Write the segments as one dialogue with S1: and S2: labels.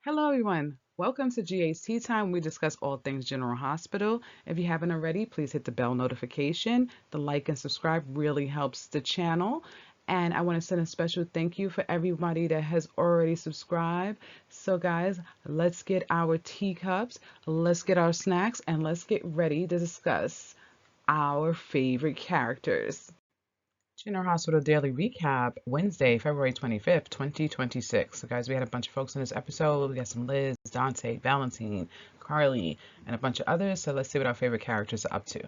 S1: Hello, everyone. Welcome to GA's Tea Time. We discuss all things General Hospital. If you haven't already, please hit the bell notification. The like and subscribe really helps the channel. And I want to send a special thank you for everybody that has already subscribed. So, guys, let's get our teacups, let's get our snacks, and let's get ready to discuss our favorite characters. General Hospital Daily Recap, Wednesday, February 25th, 2026. So, guys, we had a bunch of folks in this episode. We got some Liz, Dante, Valentin, Carly, and a bunch of others. So, let's see what our favorite characters are up to.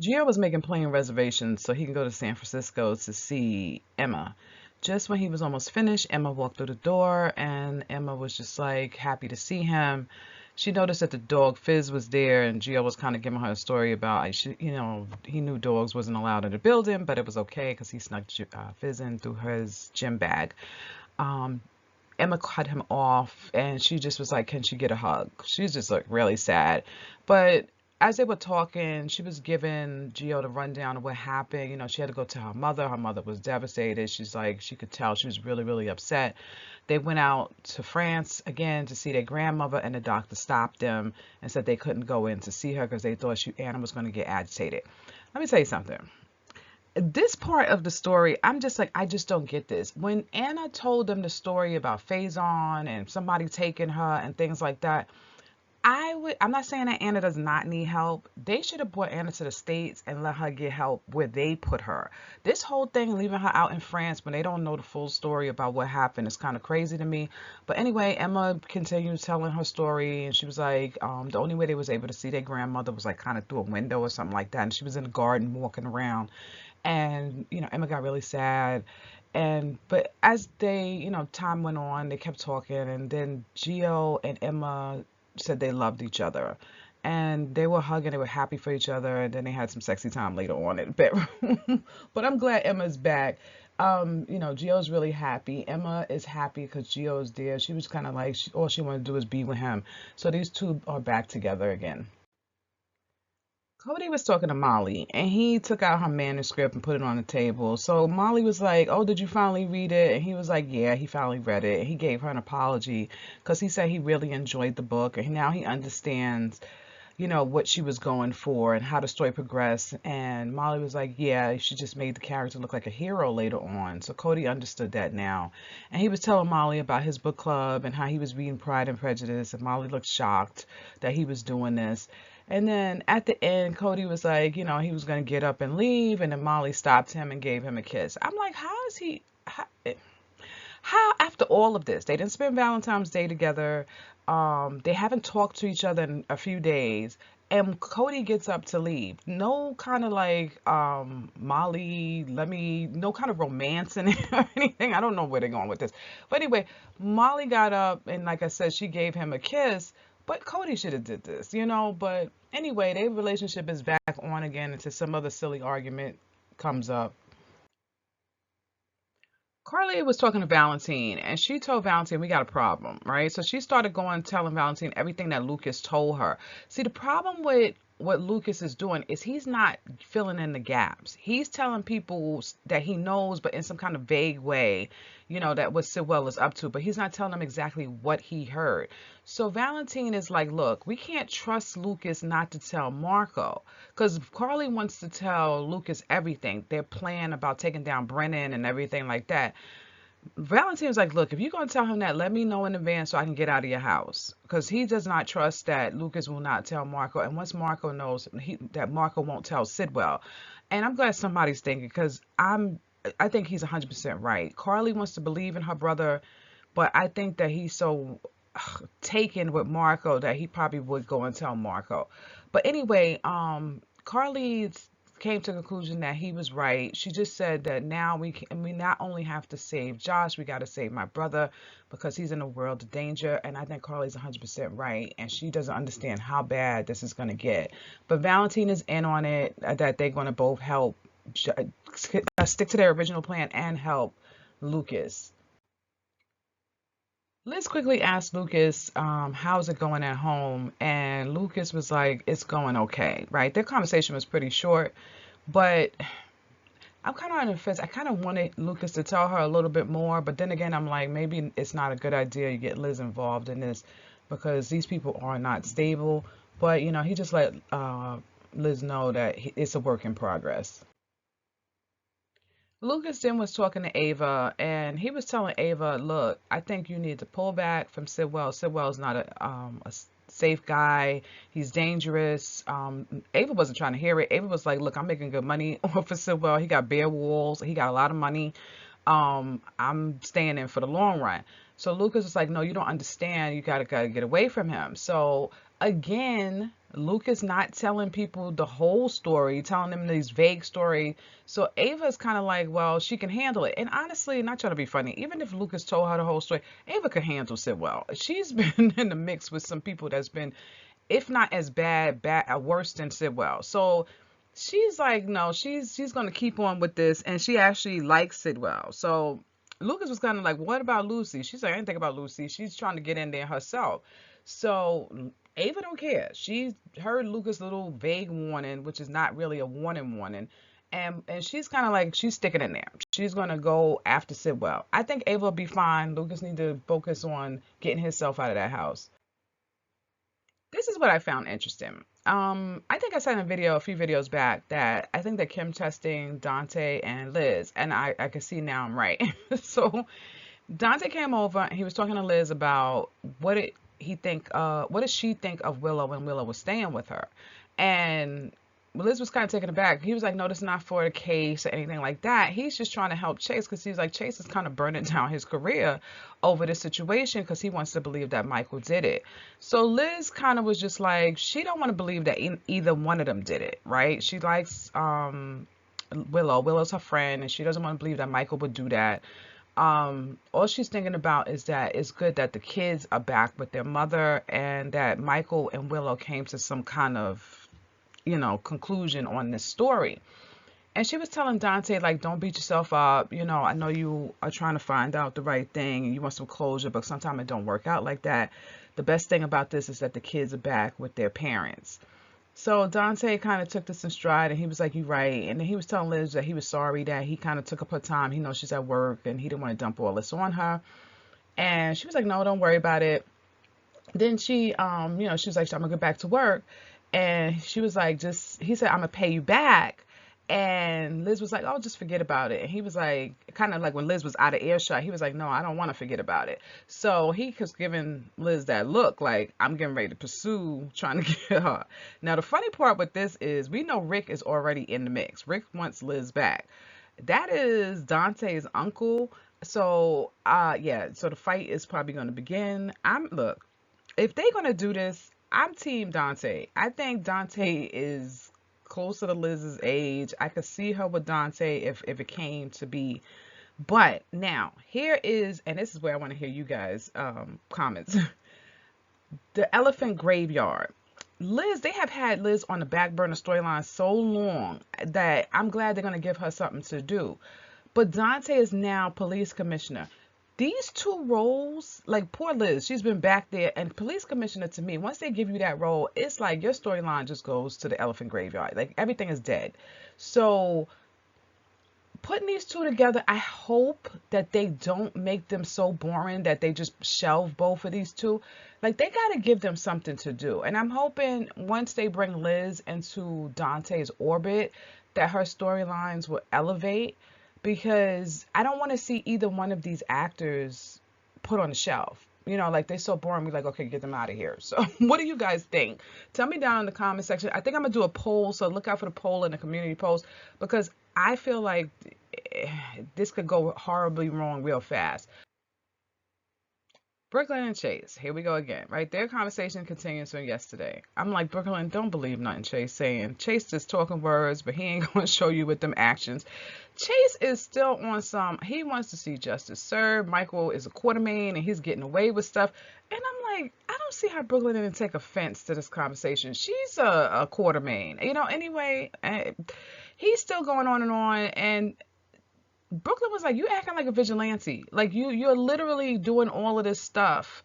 S1: Gio was making plane reservations so he can go to San Francisco to see Emma. Just when he was almost finished, Emma walked through the door, and Emma was just like happy to see him. She noticed that the dog Fizz was there, and Gio was kind of giving her a story about, he knew dogs wasn't allowed in the building, but it was okay because he snuck Fizz in through his gym bag. Um, Emma cut him off, and she just was like, "Can she get a hug?" She's just like really sad, but as they were talking, she was giving Gio the rundown of what happened. She had to go to her mother. Her mother was devastated. She's like, she could tell she was really, really upset. They went out to France again to see their grandmother, and the doctor stopped them and said they couldn't go in to see her because they thought Anna was going to get agitated. Let me tell you something. This part of the story, I'm just like, I just don't get this. When Anna told them the story about Faison and somebody taking her and things like that, I'm not saying that Anna does not need help. They should have brought Anna to the States and let her get help where they put her. This whole thing, leaving her out in France when they don't know the full story about what happened, is kind of crazy to me. But anyway, Emma continued telling her story, and she was like, the only way they was able to see their grandmother was like kind of through a window or something like that. And she was in the garden walking around. And, Emma got really sad. But as they, time went on, they kept talking. And then Gio and Emma said they loved each other. And they were hugging, they were happy for each other. And then they had some sexy time later on in the bedroom. But I'm glad Emma's back. Gio's really happy. Emma is happy because Gio's there. She was kind of like, all she wanted to do is be with him. So these two are back together again. Cody was talking to Molly, and he took out her manuscript and put it on the table. So Molly was like, "Oh, did you finally read it?" And he was like, "Yeah, he finally read it." And he gave her an apology because he said he really enjoyed the book, and now he understands, what she was going for and how the story progressed. And Molly was like, "Yeah, she just made the character look like a hero later on." So Cody understood that now, and he was telling Molly about his book club and how he was reading Pride and Prejudice, and Molly looked shocked that he was doing this. And then at the end, Cody was like, he was going to get up and leave. And then Molly stopped him and gave him a kiss. I'm like, how is he? How after all of this, they didn't spend Valentine's Day together. They haven't talked to each other in a few days. And Cody gets up to leave. No kind of like, Molly, no kind of romance in it or anything. I don't know where they're going with this. But anyway, Molly got up and, like I said, she gave him a kiss. But Cody should have did this. But anyway, their relationship is back on again until some other silly argument comes up. Carly was talking to Valentine, and she told Valentine, "We got a problem," right? So she started going telling Valentine everything that Lucas told her. See, the problem with what Lucas is doing is he's not filling in the gaps. He's telling people that he knows, but in some kind of vague way, that what Sidwell is up to, but he's not telling them exactly what he heard. So Valentine is like, "Look, we can't trust Lucas not to tell Marco, because Carly wants to tell Lucas everything, their plan about taking down Brennan and everything like that." Valentine's like, "Look, if you're going to tell him that, let me know in advance so I can get out of your house." Because he does not trust that Lucas will not tell Marco. And once Marco knows that Marco won't tell Sidwell. And I'm glad somebody's thinking, because I think he's 100% right. Carly wants to believe in her brother, but I think that he's so taken with Marco that he probably would go and tell Marco. But anyway, Carly came to the conclusion that he was right. She just said that now we not only have to save Josh, we got to save my brother because he's in a world of danger. And I think Carly's 100% right, and she doesn't understand how bad this is going to get. But Valentine is in on it, that they're going to both help stick to their original plan and help Lucas. Liz quickly asked Lucas, how's it going at home? And Lucas was like, it's going okay, right? Their conversation was pretty short, but I'm kind of on the fence. I kind of wanted Lucas to tell her a little bit more, but then again, I'm like, maybe it's not a good idea you get Liz involved in this because these people are not stable. But, you know, he just let Liz know that it's a work in progress. Lucas then was talking to Ava, and he was telling Ava, "Look, I think you need to pull back from Sidwell. Sidwell's not a safe guy. He's dangerous." Ava wasn't trying to hear it. Ava was like, "Look, I'm making good money off of Sidwell. He got bare walls. He got a lot of money. I'm staying in for the long run." So Lucas was like, "No, you don't understand. You gotta get away from him." So again, Lucas not telling people the whole story, telling them these vague story. So Ava's kind of like, well, she can handle it. And honestly, not trying to be funny, even if Lucas told her the whole story, Ava could handle Sidwell. She's been in the mix with some people that's been, if not as worse than Sidwell. So she's like, no, she's gonna keep on with this, and she actually likes Sidwell. So Lucas was kind of like, what about Lucy? She's like, I didn't think about Lucy. She's trying to get in there herself. So Ava don't care. She heard Lucas' little vague warning, which is not really a warning. And she's kind of like, she's sticking in there. She's going to go after Sidwell. I think Ava will be fine. Lucas need to focus on getting himself out of that house. This is what I found interesting. I think I said in a video a few videos back that I think that Kim testing Dante and Liz, and I can see now I'm right. So Dante came over and he was talking to Liz about what did she think of Willow when Willow was staying with her. And Liz was kind of taken aback. He was like, no, this is not for the case or anything like that. He's just trying to help Chase because he's like, Chase is kind of burning down his career over this situation because he wants to believe that Michael did it. So Liz kind of was just like, she don't want to believe that either one of them did it, right? She likes Willow. Willow's her friend, and she doesn't want to believe that Michael would do that. All she's thinking about is that it's good that the kids are back with their mother and that Michael and Willow came to some kind of, conclusion on this story. And she was telling Dante, like, don't beat yourself up. I know you are trying to find out the right thing and you want some closure, but sometimes it don't work out like that. The best thing about this is that the kids are back with their parents. So Dante kind of took this in stride and he was like, you're right. And then he was telling Liz that he was sorry that he kind of took up her time. He knows she's at work and he didn't want to dump all this on her. And she was like, no, don't worry about it. Then she was like, I'm gonna get back to work. And she was like, he said, I'm gonna pay you back. And Liz was like, oh, just forget about it. And he was like, kind of like when Liz was out of earshot, he was like, no, I don't want to forget about it. So he was giving Liz that look like, I'm getting ready to pursue trying to get her. Now, the funny part with this is we know Rick is already in the mix. Rick wants Liz back. That is Dante's uncle. So, yeah, so the fight is probably going to begin. Look, if they're going to do this, I'm team Dante. I think Dante is closer to Liz's age. I could see her with Dante if it came to be. But now, here is, and this is where I want to hear you guys' comments. The elephant graveyard. Liz, they have had Liz on the back burner storyline so long that I'm glad they're going to give her something to do. But Dante is now police commissioner. These two roles, like poor Liz, she's been back there, and police commissioner, to me, once they give you that role, it's like your storyline just goes to the elephant graveyard. Like everything is dead. So putting these two together, I hope that they don't make them so boring that they just shelve both of these two. Like they got to give them something to do. And I'm hoping once they bring Liz into Dante's orbit, that her storylines will elevate. Because I don't want to see either one of these actors put on the shelf. Like they're so boring. We're like, okay, get them out of here. So what do you guys think? Tell me down in the comment section. I think I'm going to do a poll. So look out for the poll in the community post. Because I feel like this could go horribly wrong real fast. Brooklyn and Chase, here we go again, right? Their conversation continues from yesterday. I'm like, Brooklyn, don't believe nothing Chase saying. Chase just talking words, but he ain't going to show you with them actions. Chase is still on he wants to see justice served. Michael is a Quartermain and he's getting away with stuff. And I'm like, I don't see how Brooklyn didn't take offense to this conversation. She's a Quartermain, anyway, he's still going on. And Brooklyn was like, you acting like a vigilante. Like you're literally doing all of this stuff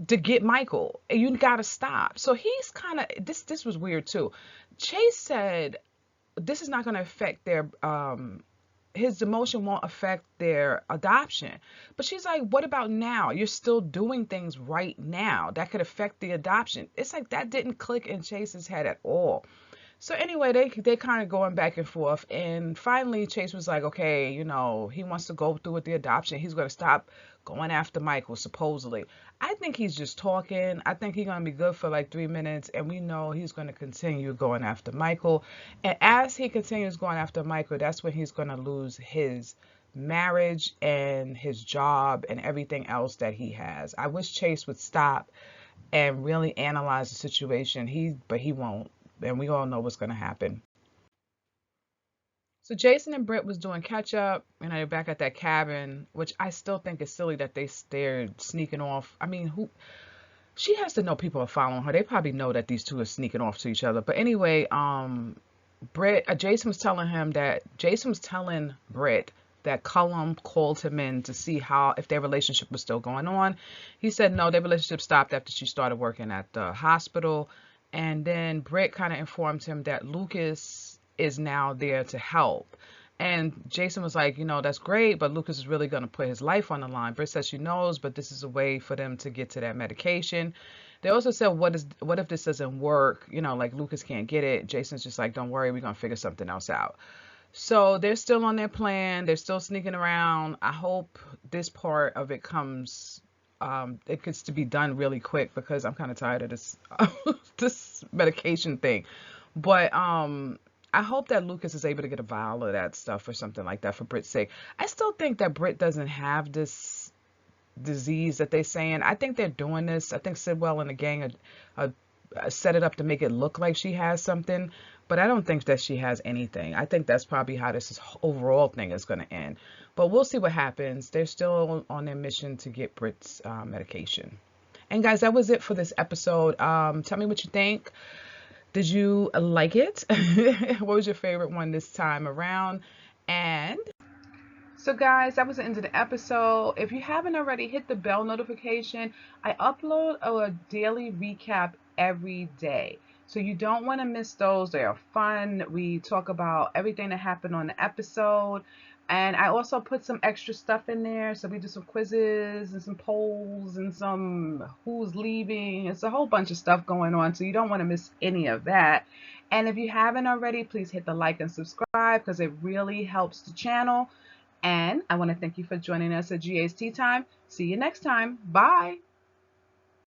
S1: to get Michael, and you gotta stop. So he's kind of, this was weird too. Chase said, this is not going to affect their his demotion won't affect their adoption. But she's like, what about now? You're still doing things right now that could affect the adoption. It's like that didn't click in Chase's head at all. So anyway, they kind of going back and forth, and finally Chase was like, okay, you know, he wants to go through with the adoption. He's going to stop going after Michael, supposedly. I think he's just talking. I think he's going to be good for like 3 minutes, and we know he's going to continue going after Michael. And as he continues going after Michael, that's when he's going to lose his marriage and his job and everything else that he has. I wish Chase would stop and really analyze the situation. But he won't, and we all know what's going to happen. So Jason and Britt was doing catch up, and they're back at that cabin, which I still think is silly that they're sneaking off. I mean, who she has to know people are following her. They probably know that these two are sneaking off to each other. But anyway, Jason was telling Britt that Cullum called him in to see how if their relationship was still going on. He said no, their relationship stopped after she started working at the hospital. And then Britt kind of informed him that Lucas is now there to help. And Jason was like, you know, that's great, but Lucas is really going to put his life on the line. Britt says she knows, but this is a way for them to get to that medication. They also said, what if this doesn't work? You know, like Lucas can't get it. Jason's just like, don't worry, we're going to figure something else out. So they're still on their plan. They're still sneaking around. I hope this part of it comes, it gets to be done really quick because I'm kind of tired of this, this medication thing. But I hope that Lucas is able to get a vial of that stuff or something like that for Britt's sake. I still think that Britt doesn't have this disease that they're saying. I think they're doing this. I think Sidwell and the gang are set it up to make it look like she has something, but I don't think that she has anything. I think that's probably how this overall thing is going to end. But we'll see what happens. They're still on their mission to get Britt's medication. And guys, that was it for this episode. Tell me what you think. Did you like it? What was your favorite one this time around? And so guys, that was the end of the episode. If you haven't already, hit the bell notification. I upload a daily recap every day. So you don't want to miss those. They are fun. We talk about everything that happened on the episode. And I also put some extra stuff in there. So we do some quizzes and some polls and some who's leaving. It's a whole bunch of stuff going on. So you don't want to miss any of that. And if you haven't already, please hit the like and subscribe because it really helps the channel. And I want to thank you for joining us at GA's Tea Time. See you next time. Bye.